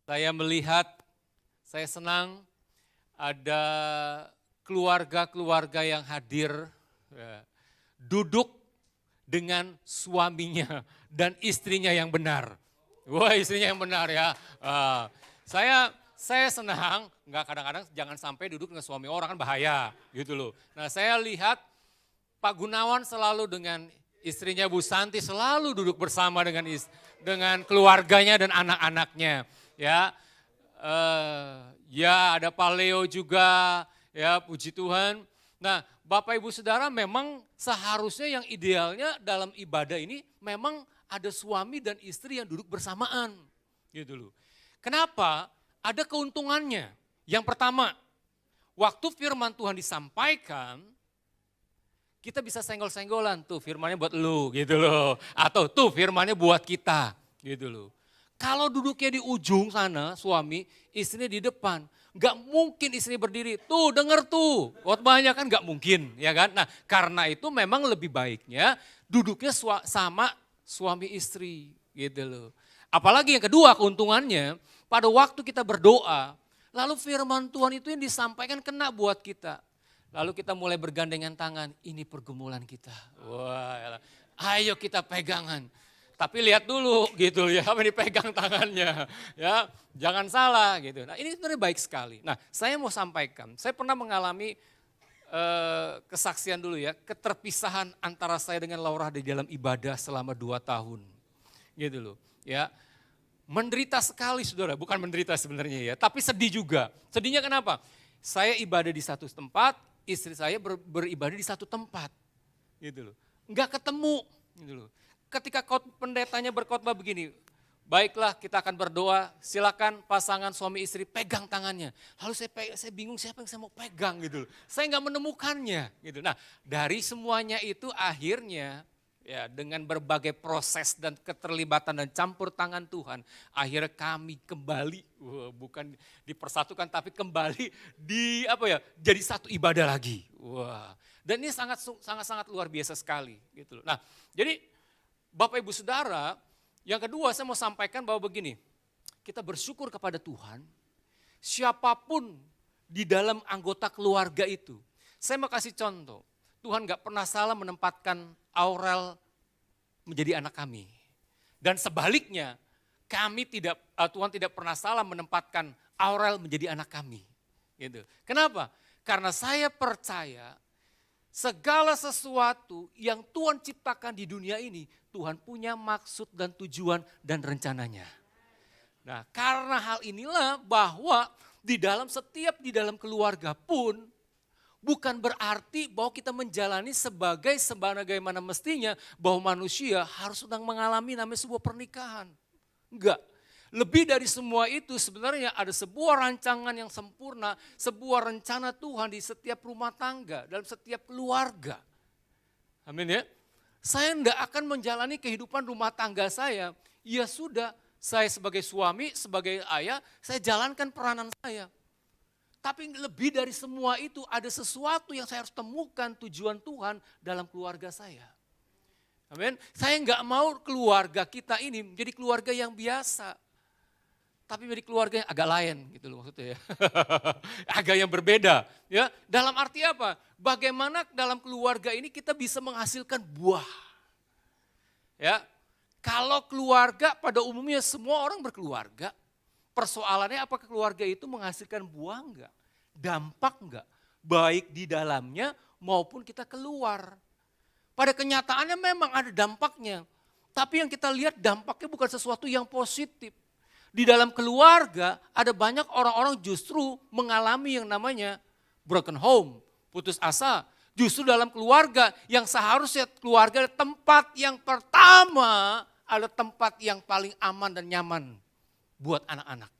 Saya melihat, saya senang ada keluarga-keluarga yang hadir, ya, duduk dengan suaminya dan istrinya yang benar. Wah, istrinya yang benar ya. Saya senang, nggak kadang-kadang jangan sampai duduk dengan suami orang kan bahaya gitu loh. Nah saya lihat Pak Gunawan selalu dengan istrinya Bu Santi selalu duduk bersama dengan keluarganya dan anak-anaknya. Ya, ya ada Pak Leo juga, ya puji Tuhan. Nah Bapak Ibu Saudara memang seharusnya yang idealnya dalam ibadah ini memang ada suami dan istri yang duduk bersamaan. Gitu loh. Kenapa? Ada keuntungannya. Yang pertama, waktu firman Tuhan disampaikan, kita bisa senggol-senggolan tuh firmannya buat lu gitu loh. Atau tuh firmannya buat kita gitu loh. Kalau duduknya di ujung sana suami, istrinya di depan. Gak mungkin istri berdiri, tuh denger tuh. Khotbahnya kan gak mungkin ya kan. Nah karena itu memang lebih baiknya duduknya sama suami istri gitu loh. Apalagi yang kedua keuntungannya, pada waktu kita berdoa, lalu firman Tuhan itu yang disampaikan kena buat kita. Lalu kita mulai bergandengan tangan, ini pergumulan kita. Wah, ayo kita pegangan. Tapi lihat dulu gitu ya, apa dipegang tangannya. Ya, jangan salah gitu. Nah ini sebenarnya baik sekali. Nah saya mau sampaikan, saya pernah mengalami kesaksian dulu ya, keterpisahan antara saya dengan Laura di dalam ibadah selama 2 tahun. Gitu loh ya. Menderita sekali saudara, bukan menderita sebenarnya ya, tapi sedih juga. Sedihnya kenapa? Saya ibadah di satu tempat, istri saya beribadah di satu tempat. Gitu loh. Enggak ketemu gitu loh. Ketika pendetanya berkhotbah begini, baiklah kita akan berdoa, silakan pasangan suami istri pegang tangannya. Lalu saya bingung siapa yang saya mau pegang gitu loh. Saya enggak menemukannya gitu. Nah dari semuanya itu akhirnya ya dengan berbagai proses dan keterlibatan dan campur tangan Tuhan, akhirnya kami kembali, bukan dipersatukan tapi kembali jadi satu ibadah lagi. Wah, dan ini sangat luar biasa sekali gitu loh. Nah, jadi Bapak Ibu Saudara, yang kedua saya mau sampaikan bahwa begini, kita bersyukur kepada Tuhan, siapapun di dalam anggota keluarga itu. Saya mau kasih contoh. Tuhan gak pernah salah menempatkan Aurel menjadi anak kami. Dan sebaliknya, Tuhan tidak pernah salah menempatkan Aurel menjadi anak kami. Gitu. Kenapa? Karena saya percaya segala sesuatu yang Tuhan ciptakan di dunia ini, Tuhan punya maksud dan tujuan dan rencananya. Nah karena hal inilah bahwa di dalam keluarga pun, bukan berarti bahwa kita menjalani sebagaimana mestinya bahwa manusia harus sedang mengalami namanya sebuah pernikahan. Enggak. Lebih dari semua itu sebenarnya ada sebuah rancangan yang sempurna, sebuah rencana Tuhan di setiap rumah tangga, dalam setiap keluarga. Amin ya. Saya enggak akan menjalani kehidupan rumah tangga saya, ya sudah saya sebagai suami, sebagai ayah, saya jalankan peranan saya. Tapi lebih dari semua itu ada sesuatu yang saya harus temukan tujuan Tuhan dalam keluarga saya. Amin. Saya enggak mau keluarga kita ini menjadi keluarga yang biasa. Tapi menjadi keluarga yang agak lain gitu loh maksudnya ya. Agak yang berbeda. Ya. Dalam arti apa? Bagaimana dalam keluarga ini kita bisa menghasilkan buah. Ya. Kalau keluarga pada umumnya semua orang berkeluarga. Persoalannya apakah keluarga itu menghasilkan buah enggak? Dampak enggak? Baik di dalamnya maupun kita keluar. Pada kenyataannya memang ada dampaknya. Tapi yang kita lihat dampaknya bukan sesuatu yang positif. Di dalam keluarga ada banyak orang-orang justru mengalami yang namanya broken home, putus asa. Justru dalam keluarga yang seharusnya keluarga tempat yang pertama adalah tempat yang paling aman dan nyaman buat anak-anak.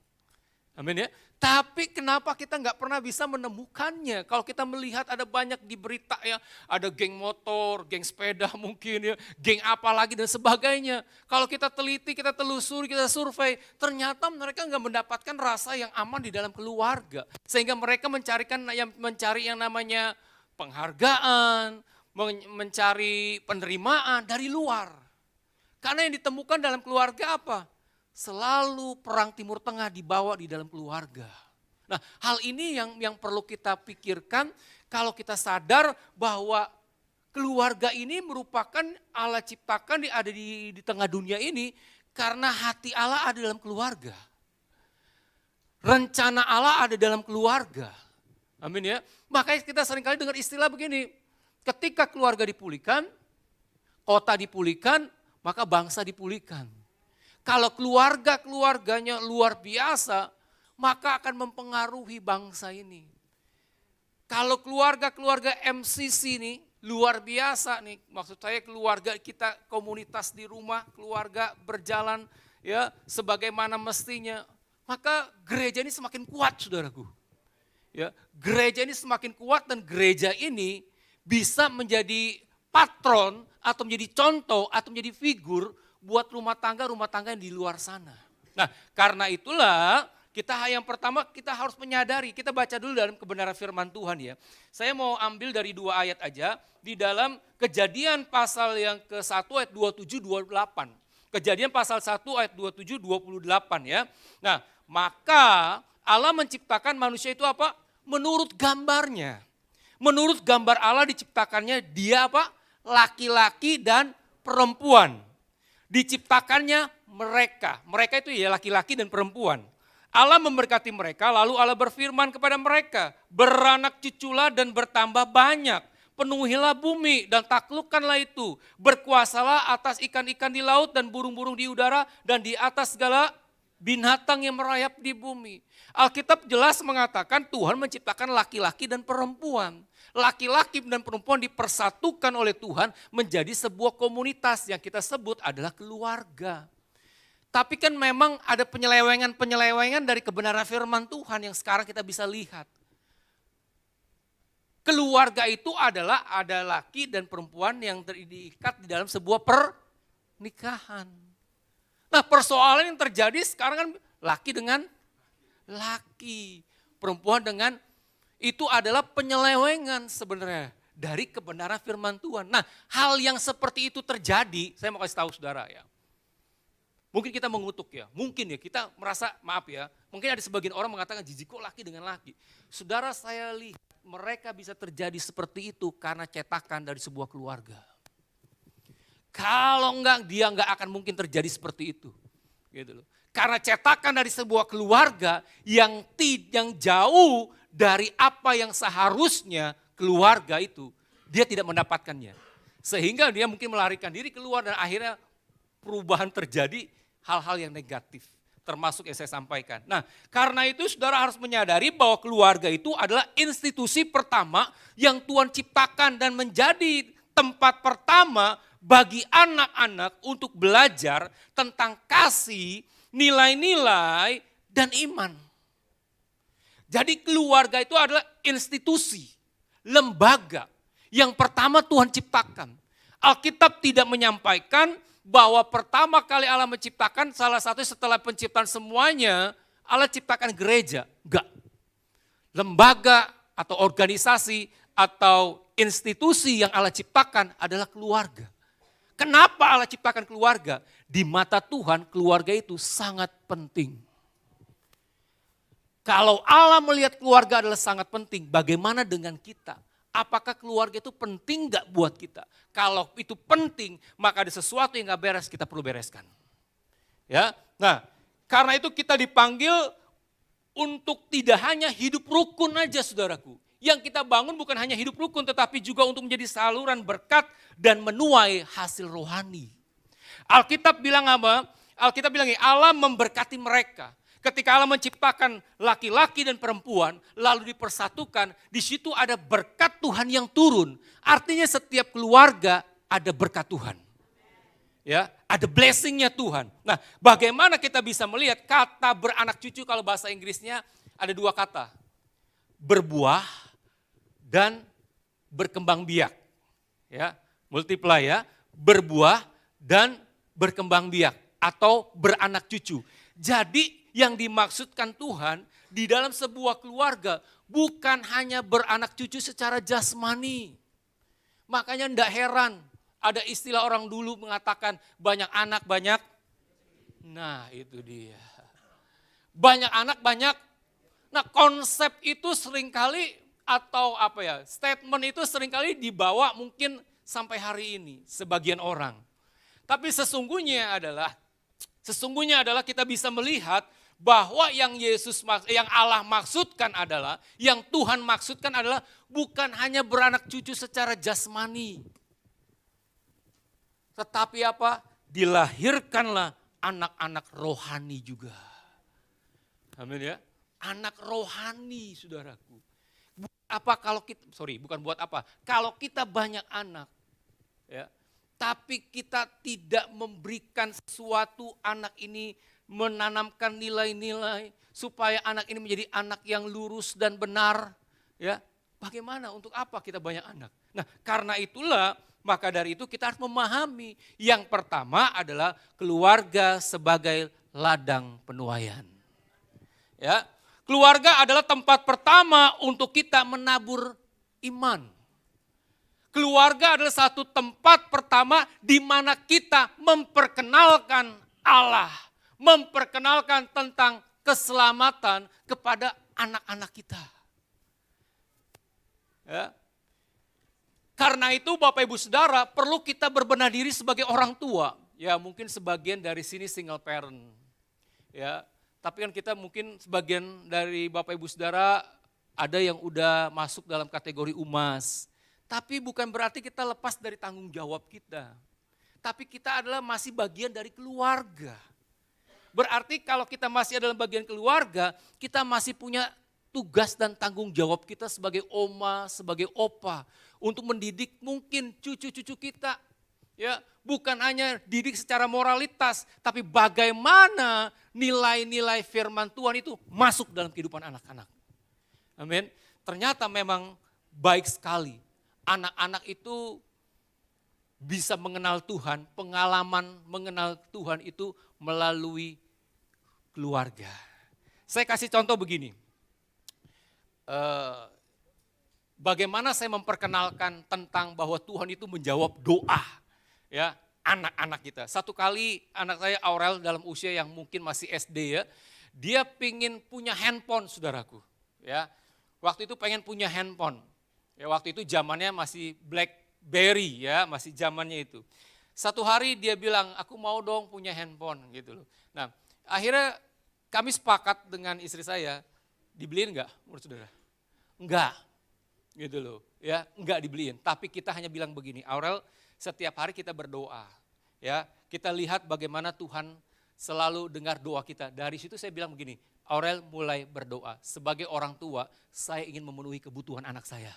Amin ya. Tapi kenapa kita nggak pernah bisa menemukannya? Kalau kita melihat ada banyak di berita ya, ada geng motor, geng sepeda mungkin ya, geng apa lagi dan sebagainya. Kalau kita teliti, kita telusuri, kita survei, ternyata mereka nggak mendapatkan rasa yang aman di dalam keluarga. Sehingga mereka mencari yang namanya penghargaan, mencari penerimaan dari luar. Karena yang ditemukan dalam keluarga apa? selalu perang Timur Tengah dibawa di dalam keluarga. Nah, hal ini yang perlu kita pikirkan kalau kita sadar bahwa keluarga ini merupakan Allah ciptakan ada di tengah dunia ini karena hati Allah ada dalam keluarga. Rencana Allah ada dalam keluarga. Amin ya. Makanya kita seringkali dengar istilah begini, ketika keluarga dipulihkan, kota dipulihkan, maka bangsa dipulihkan. Kalau keluarganya luar biasa, maka akan mempengaruhi bangsa ini. Kalau keluarga MCC ini luar biasa nih, maksud saya keluarga kita, komunitas di rumah, keluarga berjalan ya sebagaimana mestinya, maka gereja ini semakin kuat, saudaraku. Ya, gereja ini semakin kuat dan gereja ini bisa menjadi patron atau menjadi contoh atau menjadi figur buat rumah tangga yang di luar sana. Nah, karena itulah yang pertama kita harus menyadari, kita baca dulu dalam kebenaran firman Tuhan ya. Saya mau ambil dari 2 ayat aja di dalam Kejadian pasal yang ke-1 ayat 27-28. Kejadian pasal 1 ayat 27-28 ya. Nah, maka Allah menciptakan manusia itu apa? Menurut gambarnya. Menurut gambar Allah diciptakannya dia apa? Laki-laki dan perempuan. Diciptakannya mereka. Mereka itu ya laki-laki dan perempuan. Allah memberkati mereka, lalu Allah berfirman kepada mereka, beranak cuculah dan bertambah banyak, penuhilah bumi dan taklukkanlah itu, berkuasalah atas ikan-ikan di laut dan burung-burung di udara dan di atas segala binatang yang merayap di bumi. Alkitab jelas mengatakan Tuhan menciptakan laki-laki dan perempuan. Laki-laki dan perempuan dipersatukan oleh Tuhan menjadi sebuah komunitas yang kita sebut adalah keluarga. Tapi kan memang ada penyelewengan dari kebenaran firman Tuhan yang sekarang kita bisa lihat. Keluarga itu adalah ada laki dan perempuan yang diikat di dalam sebuah pernikahan. Nah, persoalan yang terjadi sekarang kan laki dengan laki, perempuan dengan itu adalah penyelewengan sebenarnya dari kebenaran firman Tuhan. Nah, hal yang seperti itu terjadi, saya mau kasih tahu saudara ya. Mungkin kita mengutuk ya, mungkin ya kita merasa maaf ya, mungkin ada sebagian orang mengatakan jijik kok laki dengan laki. Saudara, saya lihat mereka bisa terjadi seperti itu karena cetakan dari sebuah keluarga. Kalau enggak, dia enggak akan mungkin terjadi seperti itu. Gitu loh. Karena cetakan dari sebuah keluarga yang jauh dari apa yang seharusnya keluarga itu, dia tidak mendapatkannya. Sehingga dia mungkin melarikan diri keluar dan akhirnya perubahan terjadi hal-hal yang negatif. Termasuk yang saya sampaikan. Nah, karena itu saudara harus menyadari bahwa keluarga itu adalah institusi pertama yang Tuhan ciptakan dan menjadi tempat pertama bagi anak-anak untuk belajar tentang kasih, nilai-nilai, dan iman. Jadi keluarga itu adalah institusi, lembaga yang pertama Tuhan ciptakan. Alkitab tidak menyampaikan bahwa pertama kali Allah menciptakan salah satu setelah penciptaan semuanya, Allah ciptakan gereja. Enggak. Lembaga atau organisasi atau institusi yang Allah ciptakan adalah keluarga. Kenapa Allah ciptakan keluarga? Di mata Tuhan keluarga itu sangat penting. Kalau Allah melihat keluarga adalah sangat penting, bagaimana dengan kita? Apakah keluarga itu penting gak buat kita? Kalau itu penting, maka ada sesuatu yang gak beres, kita perlu bereskan. Ya, nah karena itu kita dipanggil untuk tidak hanya hidup rukun aja saudaraku. Yang kita bangun bukan hanya hidup rukun, tetapi juga untuk menjadi saluran berkat dan menuai hasil rohani. Alkitab bilang apa? Alkitab bilang Allah memberkati mereka. Ketika Allah menciptakan laki-laki dan perempuan, lalu dipersatukan, di situ ada berkat Tuhan yang turun. Artinya setiap keluarga ada berkat Tuhan. Ya, ada blessingnya Tuhan. Nah, bagaimana kita bisa melihat kata beranak cucu kalau bahasa Inggrisnya ada 2 kata. Berbuah dan berkembang biak. Ya, multiply ya, berbuah dan berkembang biak atau beranak cucu. Jadi yang dimaksudkan Tuhan di dalam sebuah keluarga bukan hanya beranak cucu secara jasmani. Makanya tidak heran ada istilah orang dulu mengatakan banyak anak banyak Nah itu dia. Banyak anak banyak. Nah konsep itu seringkali atau statement itu seringkali dibawa mungkin sampai hari ini sebagian orang. Tapi sesungguhnya adalah kita bisa melihat bahwa yang Allah maksudkan adalah, yang Tuhan maksudkan adalah bukan hanya beranak cucu secara jasmani. Tetapi dilahirkanlah anak-anak rohani juga. Amin ya. Anak rohani, saudaraku. Kalau kita banyak anak, ya, tapi kita tidak memberikan sesuatu, anak ini menanamkan nilai-nilai supaya anak ini menjadi anak yang lurus dan benar, ya. Bagaimana, untuk apa kita banyak anak? Nah, karena itulah, maka dari itu kita harus memahami yang pertama adalah keluarga sebagai ladang penuaian. Ya, keluarga adalah tempat pertama untuk kita menabur iman. Keluarga adalah satu tempat pertama di mana kita memperkenalkan Allah, memperkenalkan tentang keselamatan kepada anak-anak kita. Ya. Karena itu Bapak Ibu Saudara, perlu kita berbenah diri sebagai orang tua. Ya, mungkin sebagian dari sini single parent. Ya, tapi kan kita mungkin sebagian dari Bapak Ibu Saudara ada yang udah masuk dalam kategori UMAS. Tapi bukan berarti kita lepas dari tanggung jawab kita. Tapi kita adalah masih bagian dari keluarga. Berarti kalau kita masih adalah bagian keluarga, kita masih punya tugas dan tanggung jawab kita sebagai oma, sebagai opa. Untuk mendidik mungkin cucu-cucu kita. Ya, bukan hanya didik secara moralitas, tapi bagaimana nilai-nilai firman Tuhan itu masuk dalam kehidupan anak-anak. Amin. Ternyata memang baik sekali. Anak-anak itu bisa mengenal Tuhan, pengalaman mengenal Tuhan itu melalui keluarga. Saya kasih contoh begini. Bagaimana saya memperkenalkan tentang bahwa Tuhan itu menjawab doa, ya, anak-anak kita. Satu kali anak saya Aurel dalam usia yang mungkin masih SD, ya, dia pingin punya handphone, saudaraku. Ya, waktu itu pengen punya handphone. Ya, waktu itu zamannya masih BlackBerry, ya, masih zamannya itu. Satu hari dia bilang, aku mau dong punya handphone gitu loh. Nah, akhirnya kami sepakat dengan istri saya, dibeliin enggak menurut saudara? Enggak. Gitu loh, ya, enggak dibeliin. Tapi kita hanya bilang begini, Aurel, setiap hari kita berdoa, ya, kita lihat bagaimana Tuhan selalu dengar doa kita. Dari situ saya bilang begini, Aurel mulai berdoa. Sebagai orang tua, saya ingin memenuhi kebutuhan anak saya,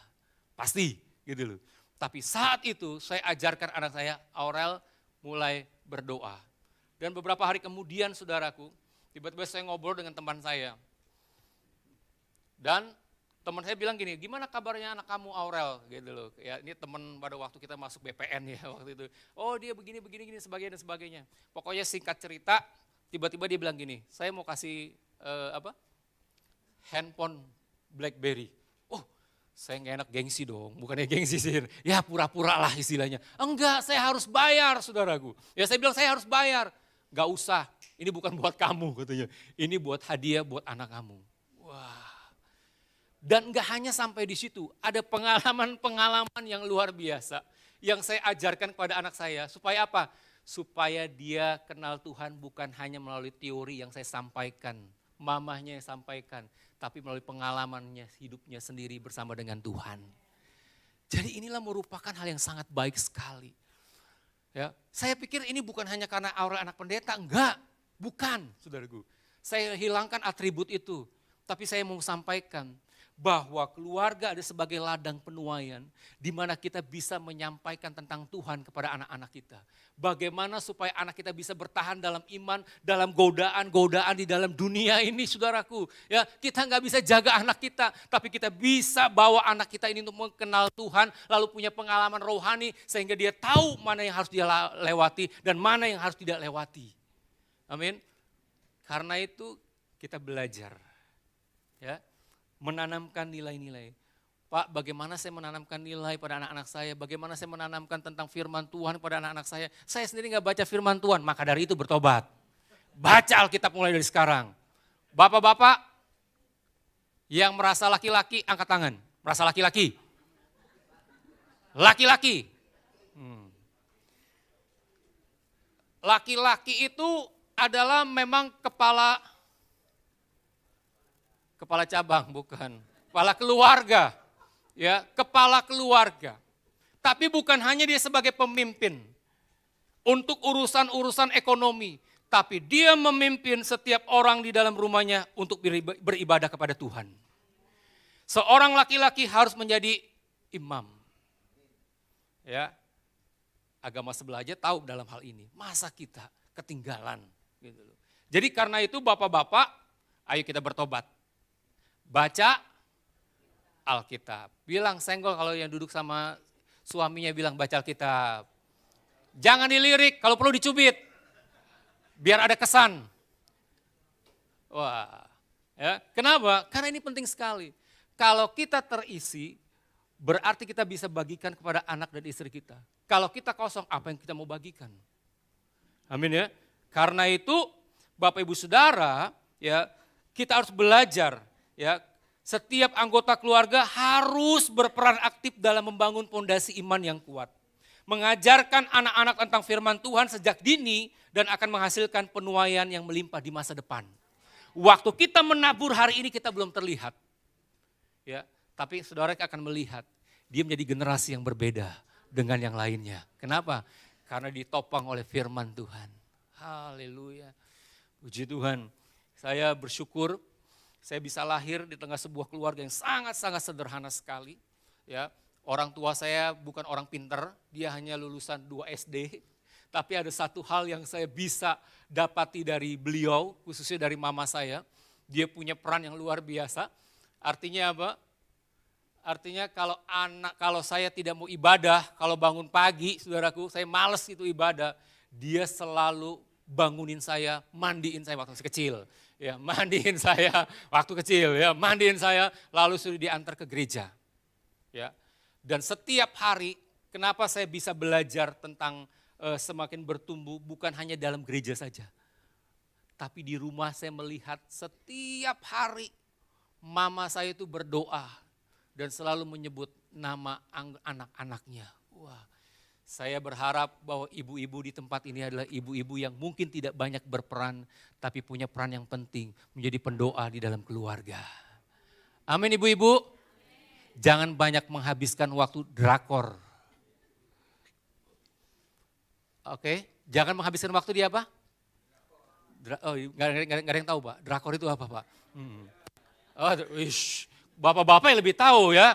pasti, gitu loh. Tapi saat itu saya ajarkan anak saya, Aurel mulai berdoa. Dan beberapa hari kemudian, saudaraku, tiba-tiba saya ngobrol dengan teman saya. Dan teman saya bilang gini, gimana kabarnya anak kamu Aurel, gitu loh. Ya, ini teman pada waktu kita masuk BPN ya waktu itu. Oh dia begini sebagainya dan sebagainya. Pokoknya singkat cerita, tiba-tiba dia bilang gini, saya mau kasih handphone BlackBerry. Oh, saya nggak enak, gengsi dong, bukannya gengsi sih. Ya pura-pura lah istilahnya. Enggak, saya harus bayar, saudaraku. Ya saya bilang saya harus bayar. Gak usah, ini bukan buat kamu katanya. Ini buat hadiah buat anak kamu. Wah. Dan enggak hanya sampai di situ, ada pengalaman-pengalaman yang luar biasa yang saya ajarkan kepada anak saya. Supaya apa? Supaya dia kenal Tuhan bukan hanya melalui teori yang saya sampaikan, mamahnya yang sampaikan, tapi melalui pengalamannya, hidupnya sendiri bersama dengan Tuhan. Jadi inilah merupakan hal yang sangat baik sekali. Ya, saya pikir ini bukan hanya karena Aurel anak pendeta, enggak, bukan, saudaraku. Saya hilangkan atribut itu, tapi saya mau sampaikan bahwa keluarga ada sebagai ladang penuaian di mana kita bisa menyampaikan tentang Tuhan kepada anak-anak kita. Bagaimana supaya anak kita bisa bertahan dalam iman, dalam godaan-godaan di dalam dunia ini, saudaraku. Ya, kita nggak bisa jaga anak kita, tapi kita bisa bawa anak kita ini untuk mengenal Tuhan, lalu punya pengalaman rohani sehingga dia tahu mana yang harus dia lewati dan mana yang harus tidak lewati. Amin. Karena itu kita belajar, ya, menanamkan nilai-nilai. Pak, bagaimana saya menanamkan nilai pada anak-anak saya? Bagaimana saya menanamkan tentang firman Tuhan pada anak-anak saya? Saya sendiri nggak baca firman Tuhan, maka dari itu bertobat. Baca Alkitab mulai dari sekarang. Bapak-bapak yang merasa laki-laki, angkat tangan. Merasa laki-laki? Laki-laki. Laki-laki itu adalah memang kepala cabang, bukan. Kepala keluarga. Ya, kepala keluarga. Tapi bukan hanya dia sebagai pemimpin untuk urusan-urusan ekonomi, tapi dia memimpin setiap orang di dalam rumahnya untuk beribadah kepada Tuhan. Seorang laki-laki harus menjadi imam. Ya. Agama sebelah aja tahu dalam hal ini. Masa kita ketinggalan gitu loh. Jadi karena itu bapak-bapak, ayo kita bertobat. Baca Alkitab. Bilang senggol kalau yang duduk sama suaminya bilang baca Alkitab. Jangan dilirik, kalau perlu dicubit. Biar ada kesan. Wah, ya. Kenapa? Karena ini penting sekali. Kalau kita terisi, berarti kita bisa bagikan kepada anak dan istri kita. Kalau kita kosong, apa yang kita mau bagikan? Amin ya. Karena itu, Bapak Ibu Saudara, ya, kita harus belajar, ya. Setiap anggota keluarga harus berperan aktif dalam membangun fondasi iman yang kuat. Mengajarkan anak-anak tentang firman Tuhan sejak dini dan akan menghasilkan penuaian yang melimpah di masa depan. Waktu kita menabur hari ini kita belum terlihat. Ya, tapi saudara akan melihat dia menjadi generasi yang berbeda dengan yang lainnya. Kenapa? Karena ditopang oleh firman Tuhan. Haleluya. Puji Tuhan. Saya bersyukur saya bisa lahir di tengah sebuah keluarga yang sangat-sangat sederhana sekali. Ya, orang tua saya bukan orang pinter, dia hanya lulusan 2 SD. Tapi ada satu hal yang saya bisa dapati dari beliau, khususnya dari mama saya. Dia punya peran yang luar biasa. Artinya apa? Artinya kalau saya tidak mau ibadah, kalau bangun pagi, saudaraku, saya malas itu ibadah, dia selalu bangunin saya, mandiin saya waktu kecil. Ya, mandiin saya waktu kecil, ya, mandiin saya, lalu sudah diantar ke gereja. Ya. Dan setiap hari, kenapa saya bisa belajar tentang semakin bertumbuh, bukan hanya dalam gereja saja. Tapi di rumah saya melihat setiap hari mama saya itu berdoa dan selalu menyebut nama anak-anaknya. Wah, saya berharap bahwa ibu-ibu di tempat ini adalah ibu-ibu yang mungkin tidak banyak berperan, tapi punya peran yang penting menjadi pendoa di dalam keluarga. Amin ibu-ibu. Jangan banyak menghabiskan waktu drakor. Oke, jangan menghabiskan waktu di apa? Nggak ada yang tahu Pak, drakor itu apa Pak? Oh, bapak-bapak yang lebih tahu ya.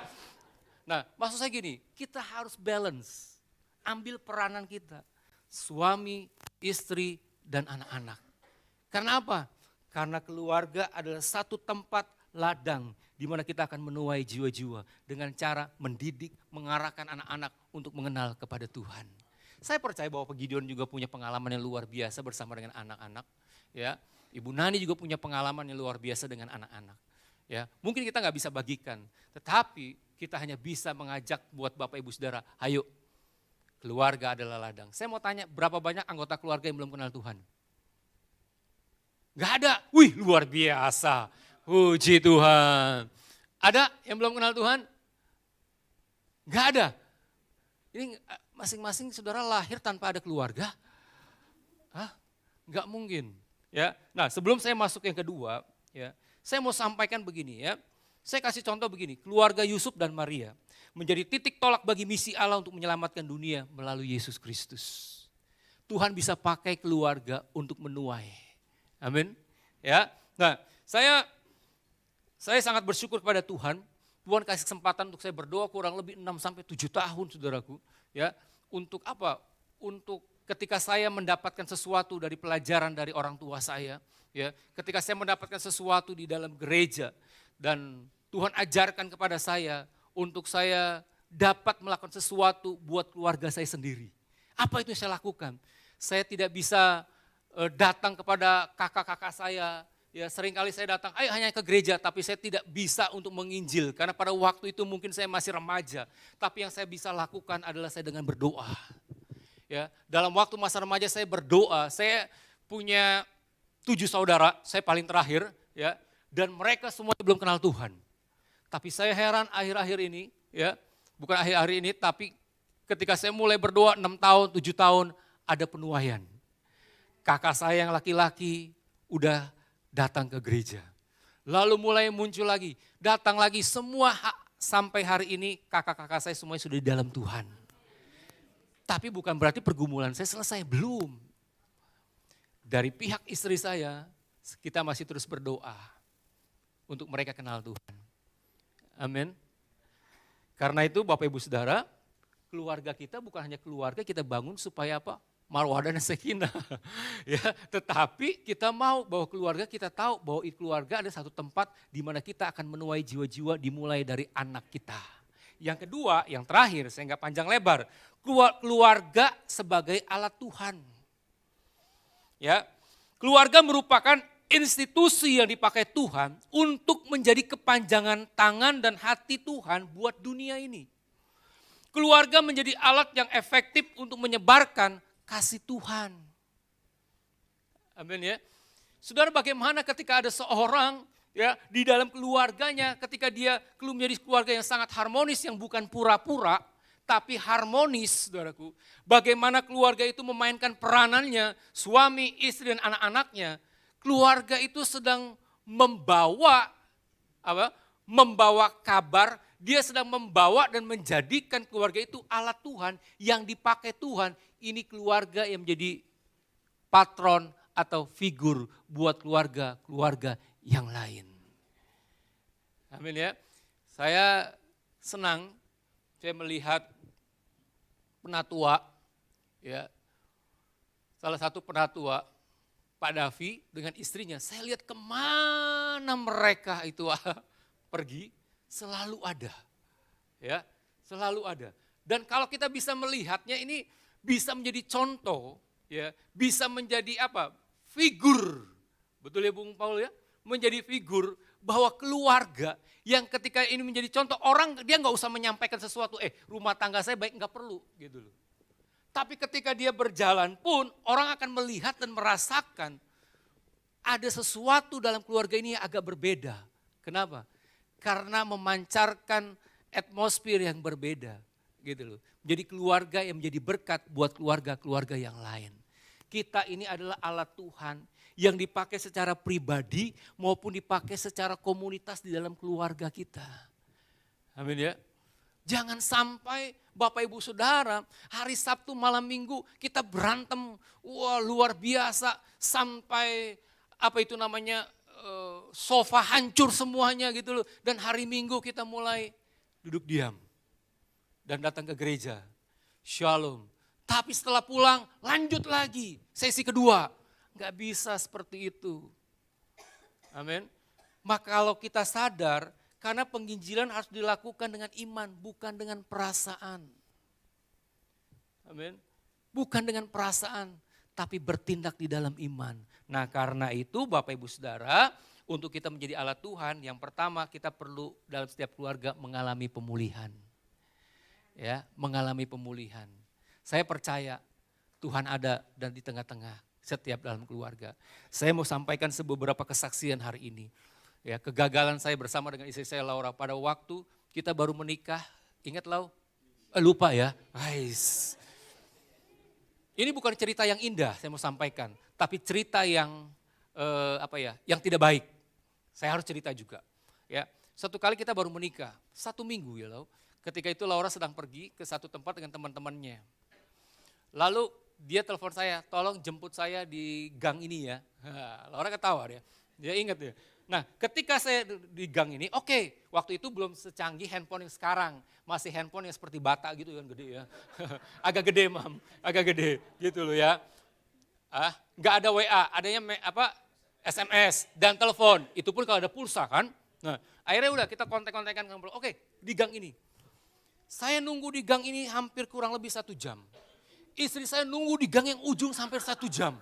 Nah, maksud saya gini, kita harus balance, ambil peranan kita, suami, istri, dan anak-anak. Karena apa? Karena keluarga adalah satu tempat ladang di mana kita akan menuai jiwa-jiwa dengan cara mendidik, mengarahkan anak-anak untuk mengenal kepada Tuhan. Saya percaya bahwa Pak Gideon juga punya pengalaman yang luar biasa bersama dengan anak-anak. Ya, Ibu Nani juga punya pengalaman yang luar biasa dengan anak-anak. Ya, mungkin kita nggak bisa bagikan, tetapi kita hanya bisa mengajak buat Bapak Ibu Saudara, ayo keluarga adalah ladang. Saya mau tanya berapa banyak anggota keluarga yang belum kenal Tuhan? Gak ada, wih luar biasa, puji Tuhan. Ada yang belum kenal Tuhan? Gak ada. Ini masing-masing saudara lahir tanpa ada keluarga? Hah? Gak mungkin. Ya, nah sebelum saya masuk yang kedua, ya, saya mau sampaikan begini ya. Saya kasih contoh begini, keluarga Yusuf dan Maria menjadi titik tolak bagi misi Allah untuk menyelamatkan dunia melalui Yesus Kristus. Tuhan bisa pakai keluarga untuk menuai. Amin. Ya. Nah, saya sangat bersyukur kepada Tuhan. Tuhan kasih kesempatan untuk saya berdoa kurang lebih 6 sampai 7 tahun saudaraku, ya. Untuk apa? Untuk ketika saya mendapatkan sesuatu dari pelajaran dari orang tua saya, ya. Ketika saya mendapatkan sesuatu di dalam gereja dan Tuhan ajarkan kepada saya untuk saya dapat melakukan sesuatu buat keluarga saya sendiri. Apa itu yang saya lakukan? Saya tidak bisa datang kepada kakak-kakak saya, ya seringkali saya datang, ayo hanya ke gereja, tapi saya tidak bisa untuk menginjil, karena pada waktu itu mungkin saya masih remaja, tapi yang saya bisa lakukan adalah saya dengan berdoa. Ya, dalam waktu masa remaja saya berdoa, saya punya 7 saudara, saya paling terakhir, ya, dan mereka semua belum kenal Tuhan. Tapi saya heran akhir-akhir ini, ya, bukan akhir-akhir ini, tapi ketika saya mulai berdoa 6 tahun, 7 tahun, ada penuaian. Kakak saya yang laki-laki udah datang ke gereja. Lalu mulai muncul lagi, datang lagi semua sampai hari ini kakak-kakak saya semuanya sudah di dalam Tuhan. Tapi bukan berarti pergumulan saya selesai, belum. Dari pihak istri saya, kita masih terus berdoa untuk mereka kenal Tuhan. Amin. Karena itu Bapak Ibu Saudara, keluarga kita bukan hanya keluarga kita bangun supaya apa? Marwah dan sakinah. Ya, tetapi kita mau bahwa keluarga kita tahu bahwa keluarga ada satu tempat di mana kita akan menuai jiwa-jiwa dimulai dari anak kita. Yang kedua, yang terakhir, saya nggak panjang lebar, keluarga sebagai alat Tuhan. Ya, keluarga merupakan institusi yang dipakai Tuhan untuk menjadi kepanjangan tangan dan hati Tuhan buat dunia ini. Keluarga menjadi alat yang efektif untuk menyebarkan kasih Tuhan. Amin ya. Saudara, bagaimana ketika ada seorang ya di dalam keluarganya, ketika dia menjadi keluarga yang sangat harmonis, yang bukan pura-pura, tapi harmonis, saudaraku. Bagaimana keluarga itu memainkan peranannya, suami, istri, dan anak-anaknya. Keluarga itu sedang membawa kabar, dia sedang membawa dan menjadikan keluarga itu alat Tuhan yang dipakai Tuhan. Ini keluarga yang menjadi patron atau figur buat keluarga yang lain. Amin ya. Saya senang saya melihat penatua, ya, salah satu penatua, Pak Davi dengan istrinya, saya lihat kemana mereka itu pergi, selalu ada. Ya, selalu ada. Dan kalau kita bisa melihatnya ini bisa menjadi contoh, ya, bisa menjadi apa? Figur. Betul ya Bung Paul ya? Menjadi figur bahwa keluarga yang ketika ini menjadi contoh, orang dia nggak usah menyampaikan sesuatu, rumah tangga saya baik, nggak perlu gitu loh. Tapi ketika dia berjalan pun orang akan melihat dan merasakan ada sesuatu dalam keluarga ini yang agak berbeda. Kenapa? Karena memancarkan atmosfer yang berbeda gitu loh. Jadi keluarga yang menjadi berkat buat keluarga-keluarga yang lain. Kita ini adalah alat Tuhan yang dipakai secara pribadi maupun dipakai secara komunitas di dalam keluarga kita. Amin ya. Jangan sampai Bapak Ibu Saudara hari Sabtu malam Minggu kita berantem, wah luar biasa sampai sofa hancur semuanya gitu loh. Dan hari Minggu kita mulai duduk diam dan datang ke gereja. Shalom. Tapi setelah pulang lanjut lagi sesi kedua. Gak bisa seperti itu. Amin. Maka kalau kita sadar, karena penginjilan harus dilakukan dengan iman, bukan dengan perasaan. Amin. Bukan dengan perasaan, tapi bertindak di dalam iman. Nah karena itu Bapak Ibu Saudara, untuk kita menjadi alat Tuhan, yang pertama kita perlu dalam setiap keluarga mengalami pemulihan. Ya, mengalami pemulihan. Saya percaya Tuhan ada dan di tengah-tengah setiap dalam keluarga. Saya mau sampaikan beberapa kesaksian hari ini. Ya, kegagalan saya bersama dengan istri saya Laura pada waktu kita baru menikah. Ingat Lau? Lupa ya. Ini bukan cerita yang indah saya mau sampaikan, tapi cerita yang yang tidak baik. Saya harus cerita juga. Ya, satu kali kita baru menikah, 1 minggu ya Lau. Ketika itu Laura sedang pergi ke satu tempat dengan teman-temannya. Lalu dia telepon saya, tolong jemput saya di gang ini ya. Laura ketawa dia ingat ya. Nah ketika saya di gang ini, oke, waktu itu belum secanggih handphone yang sekarang. Masih handphone yang seperti bata gitu kan, gede ya. Agak gede agak gede gitu loh ya. Nggak ada WA, adanya SMS dan telepon. Itu pun kalau ada pulsa kan. Nah akhirnya udah kita kontak-kontakan ngobrol, oke di gang ini. Saya nunggu di gang ini hampir kurang lebih 1 jam. Istri saya nunggu di gang yang ujung sampai 1 jam.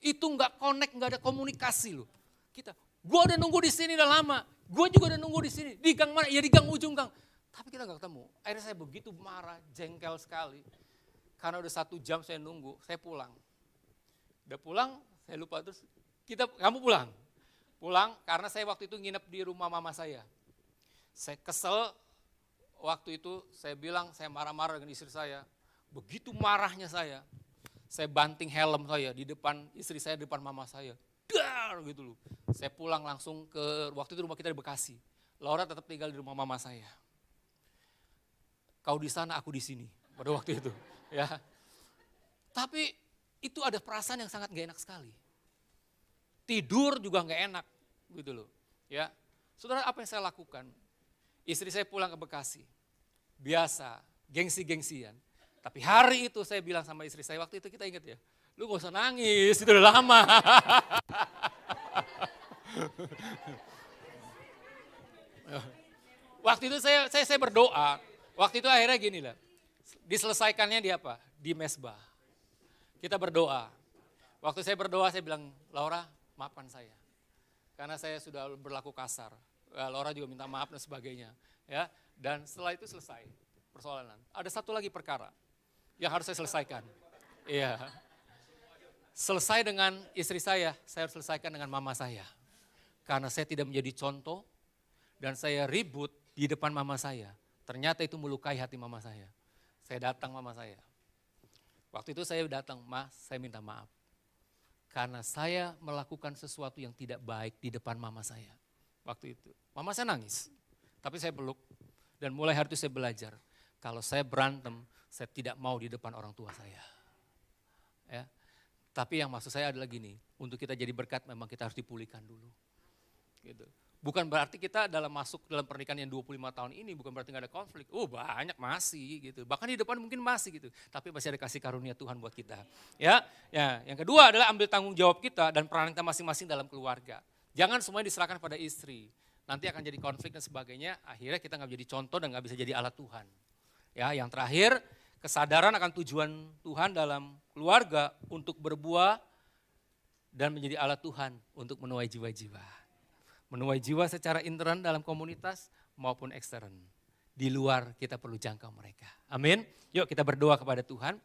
Itu nggak connect, nggak ada komunikasi loh. Gue udah nunggu di sini udah lama. Gue juga udah nunggu di sini. Di gang mana? Ya di gang ujung gang. Tapi kita nggak ketemu. Akhirnya saya begitu marah, jengkel sekali. Karena udah 1 jam saya nunggu, saya pulang. Udah pulang, Saya lupa, terus kamu pulang. Pulang karena saya waktu itu nginep di rumah mama saya. Saya kesel, waktu itu saya bilang saya marah-marah dengan istri saya. Begitu marahnya saya banting helm saya di depan istri saya, di depan mama saya. Dar gitu loh. Saya pulang langsung ke, waktu itu rumah kita di Bekasi. Laura tetap tinggal di rumah mama saya. Kau di sana, aku di sini pada waktu itu. Ya. Tapi itu ada perasaan yang sangat gak enak sekali. Tidur juga gak enak gitu loh. Ya. Saudara, apa yang saya lakukan? Istri saya pulang ke Bekasi. Biasa, gengsi-gengsian. Tapi hari itu saya bilang sama istri saya, waktu itu kita ingat ya, lu gak usah nangis, itu udah lama. Waktu itu saya berdoa, waktu itu akhirnya gini lah, diselesaikannya di apa? Di mesbah. Kita berdoa. Waktu saya berdoa saya bilang, Laura maafkan saya. Karena saya sudah berlaku kasar. Laura juga minta maaf dan sebagainya. Ya. Dan setelah itu selesai persoalan. Ada satu lagi perkara yang harus saya selesaikan. Iya. Selesai dengan istri saya harus selesaikan dengan mama saya. Karena saya tidak menjadi contoh dan saya ribut di depan mama saya. Ternyata itu melukai hati mama saya. Saya datang mama saya. Waktu itu saya datang, Ma, saya minta maaf. Karena saya melakukan sesuatu yang tidak baik di depan mama saya. Waktu itu. Mama saya nangis. Tapi saya peluk. Dan mulai hari itu saya belajar. Kalau saya berantem, saya tidak mau di depan orang tua saya. Ya. Tapi yang maksud saya adalah gini, untuk kita jadi berkat memang kita harus dipulihkan dulu. Gitu. Bukan berarti kita masuk dalam pernikahan yang 25 tahun ini, bukan berarti gak ada konflik. Banyak masih gitu. Bahkan di depan mungkin masih gitu. Tapi masih ada kasih karunia Tuhan buat kita. Ya, yang kedua adalah ambil tanggung jawab kita dan peran kita masing-masing dalam keluarga. Jangan semuanya diserahkan pada istri. Nanti akan jadi konflik dan sebagainya, akhirnya kita gak menjadi contoh dan gak bisa jadi alat Tuhan. Ya, yang terakhir, kesadaran akan tujuan Tuhan dalam keluarga untuk berbuah dan menjadi alat Tuhan untuk menuai jiwa-jiwa. Menuai jiwa secara intern dalam komunitas maupun ekstern. Di luar kita perlu jangkau mereka. Amin. Yuk kita berdoa kepada Tuhan.